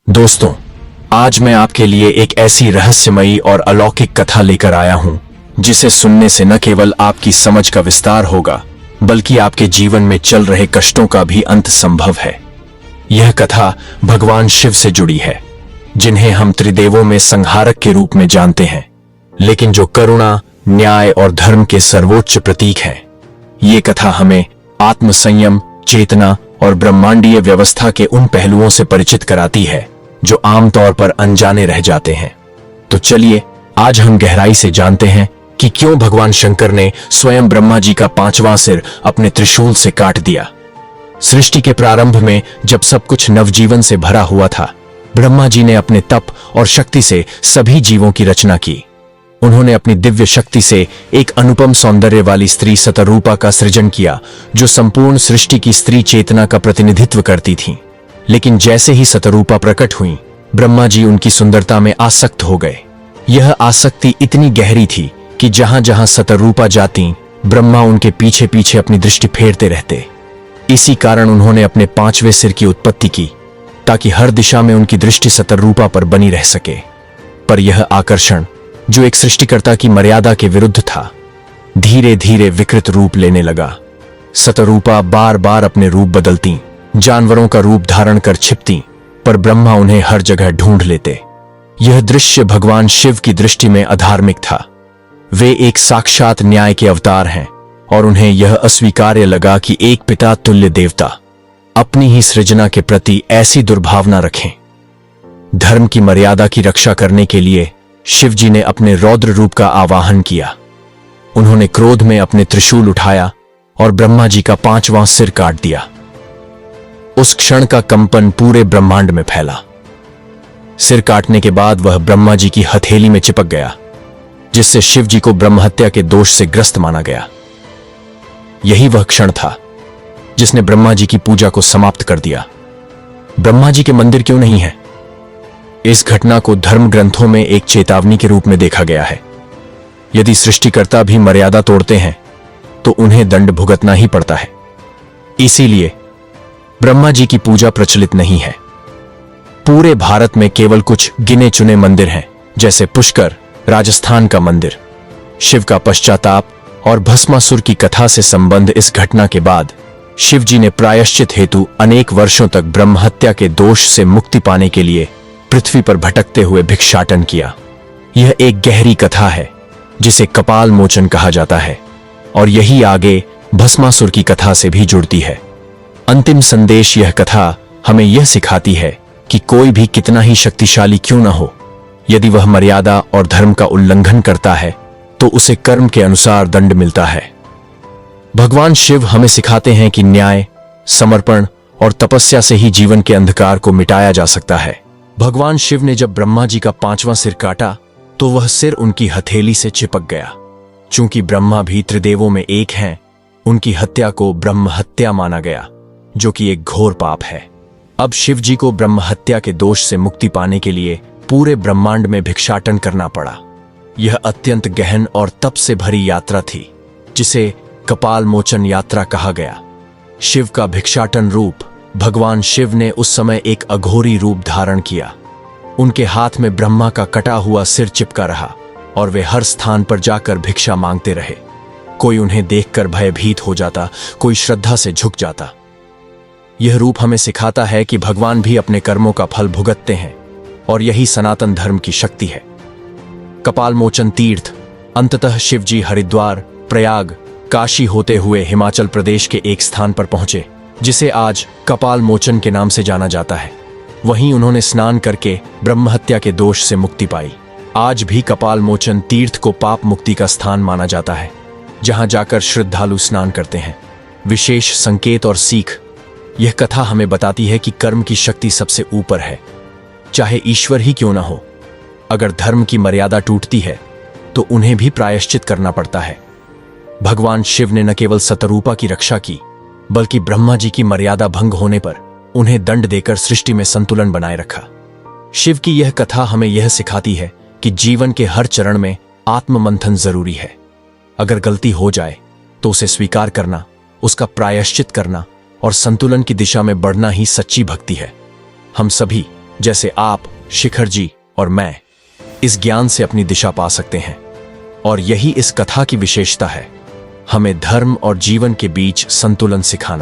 दोस्तों, आज मैं आपके लिए एक ऐसी रहस्यमयी और अलौकिक कथा लेकर आया हूं जिसे सुनने से न केवल आपकी समझ का विस्तार होगा बल्कि आपके जीवन में चल रहे कष्टों का भी अंत संभव है। यह कथा भगवान शिव से जुड़ी है, जिन्हें हम त्रिदेवों में संहारक के रूप में जानते हैं, लेकिन जो करुणा, न्याय और धर्म के सर्वोच्च प्रतीक हैं। ये कथा हमें आत्मसंयम, चेतना और ब्रह्मांडीय व्यवस्था के उन पहलुओं से परिचित कराती है जो आमतौर पर अनजाने रह जाते हैं। तो चलिए आज हम गहराई से जानते हैं कि क्यों भगवान शंकर ने स्वयं ब्रह्मा जी का 5वां सिर अपने त्रिशूल से काट दिया। सृष्टि के प्रारंभ में जब सब कुछ नवजीवन से भरा हुआ था, ब्रह्मा जी ने अपने तप और शक्ति से सभी जीवों की रचना की। उन्होंने अपनी दिव्य शक्ति से एक अनुपम सौंदर्य वाली स्त्री शतरूपा का सृजन किया, जो संपूर्ण सृष्टि की स्त्री चेतना का प्रतिनिधित्व करती थी। लेकिन जैसे ही शतरूपा प्रकट हुई, ब्रह्मा जी उनकी सुंदरता में आसक्त हो गए। यह आसक्ति इतनी गहरी थी कि जहां जहां शतरूपा जाती, ब्रह्मा उनके पीछे पीछे अपनी दृष्टि फेरते रहते। इसी कारण उन्होंने अपने 5वें सिर की उत्पत्ति की, ताकि हर दिशा में उनकी दृष्टि शतरूपा पर बनी रह सके। पर यह आकर्षण, जो एक सृष्टिकर्ता की मर्यादा के विरुद्ध था, धीरे धीरे विकृत रूप लेने लगा। शतरूपा बार बार अपने रूप बदलती, जानवरों का रूप धारण कर छिपती, पर ब्रह्मा उन्हें हर जगह ढूंढ लेते। यह दृश्य भगवान शिव की दृष्टि में अधार्मिक था। वे एक साक्षात न्याय के अवतार हैं और उन्हें यह अस्वीकार्य लगा कि एक पिता तुल्य देवता अपनी ही सृजना के प्रति ऐसी दुर्भावना रखें। धर्म की मर्यादा की रक्षा करने के लिए शिव जी ने अपने रौद्र रूप का आवाहन किया। उन्होंने क्रोध में अपने त्रिशूल उठाया और ब्रह्मा जी का 5वां सिर काट दिया। उस क्षण का कंपन पूरे ब्रह्मांड में फैला। सिर काटने के बाद वह ब्रह्मा जी की हथेली में चिपक गया, जिससे शिव जी को ब्रह्महत्या के दोष से ग्रस्त माना गया। यही वह क्षण था जिसने ब्रह्मा जी की पूजा को समाप्त कर दिया। ब्रह्मा जी के मंदिर क्यों नहीं है? इस घटना को धर्म ग्रंथों में एक चेतावनी के रूप में देखा गया है। यदि सृष्टिकर्ता भी मर्यादा तोड़ते हैं तो उन्हें दंड भुगतना ही पड़ता है। इसीलिए ब्रह्मा जी की पूजा प्रचलित नहीं है। पूरे भारत में केवल कुछ गिने चुने मंदिर हैं, जैसे पुष्कर, राजस्थान का मंदिर। शिव का पश्चाताप और भस्मासुर की कथा से संबंध इस घटना के बाद शिव जी ने प्रायश्चित हेतु अनेक वर्षों तक ब्रह्महत्या के दोष से मुक्ति पाने के लिए पृथ्वी पर भटकते हुए भिक्षाटन किया। यह एक गहरी कथा है जिसे कपाल मोचन कहा जाता है, और यही आगे भस्मासुर की कथा से भी जुड़ती है। अंतिम संदेश यह कथा हमें यह सिखाती है कि कोई भी कितना ही शक्तिशाली क्यों न हो, यदि वह मर्यादा और धर्म का उल्लंघन करता है तो उसे कर्म के अनुसार दंड मिलता है। भगवान शिव हमें सिखाते हैं कि न्याय, समर्पण और तपस्या से ही जीवन के अंधकार को मिटाया जा सकता है। भगवान शिव ने जब ब्रह्मा जी का 5वां सिर काटा तो वह सिर उनकी हथेली से चिपक गया। चूंकि ब्रह्मा भी त्रिदेवों में एक हैं, उनकी हत्या को ब्रह्म हत्या माना गया, जो कि एक घोर पाप है। अब शिव जी को ब्रह्म हत्या के दोष से मुक्ति पाने के लिए पूरे ब्रह्मांड में भिक्षाटन करना पड़ा। यह अत्यंत गहन और तप से भरी यात्रा थी, जिसे कपाल मोचन यात्रा कहा गया। शिव का भिक्षाटन रूप, भगवान शिव ने उस समय एक अघोरी रूप धारण किया। उनके हाथ में ब्रह्मा का कटा हुआ सिर चिपका रहा और वे हर स्थान पर जाकर भिक्षा मांगते रहे। कोई उन्हें देखकर भयभीत हो जाता, कोई श्रद्धा से झुक जाता। यह रूप हमें सिखाता है कि भगवान भी अपने कर्मों का फल भुगतते हैं, और यही सनातन धर्म की शक्ति है। कपाल मोचन तीर्थ अंततः शिव जी हरिद्वार, प्रयाग, काशी होते हुए हिमाचल प्रदेश के एक स्थान पर पहुंचे, जिसे आज कपाल मोचन के नाम से जाना जाता है। वहीं उन्होंने स्नान करके ब्रह्महत्या के दोष से मुक्ति पाई। आज भी कपाल मोचन तीर्थ को पाप मुक्ति का स्थान माना जाता है, जहां जाकर श्रद्धालु स्नान करते हैं। विशेष संकेत और सीख, यह कथा हमें बताती है कि कर्म की शक्ति सबसे ऊपर है, चाहे ईश्वर ही क्यों ना हो। अगर धर्म की मर्यादा टूटती है तो उन्हें भी प्रायश्चित करना पड़ता है। भगवान शिव ने न केवल शतरूपा की रक्षा की, बल्कि ब्रह्मा जी की मर्यादा भंग होने पर उन्हें दंड देकर सृष्टि में संतुलन बनाए रखा। शिव की यह कथा हमें यह सिखाती है कि जीवन के हर चरण में आत्ममंथन जरूरी है। अगर गलती हो जाए तो उसे स्वीकार करना, उसका प्रायश्चित करना और संतुलन की दिशा में बढ़ना ही सच्ची भक्ति है। हम सभी जैसे आप, शिखर जी और मैं इस ज्ञान से अपनी दिशा पा सकते हैं। और यही इस कथा की विशेषता है, हमें धर्म और जीवन के बीच संतुलन सिखाना।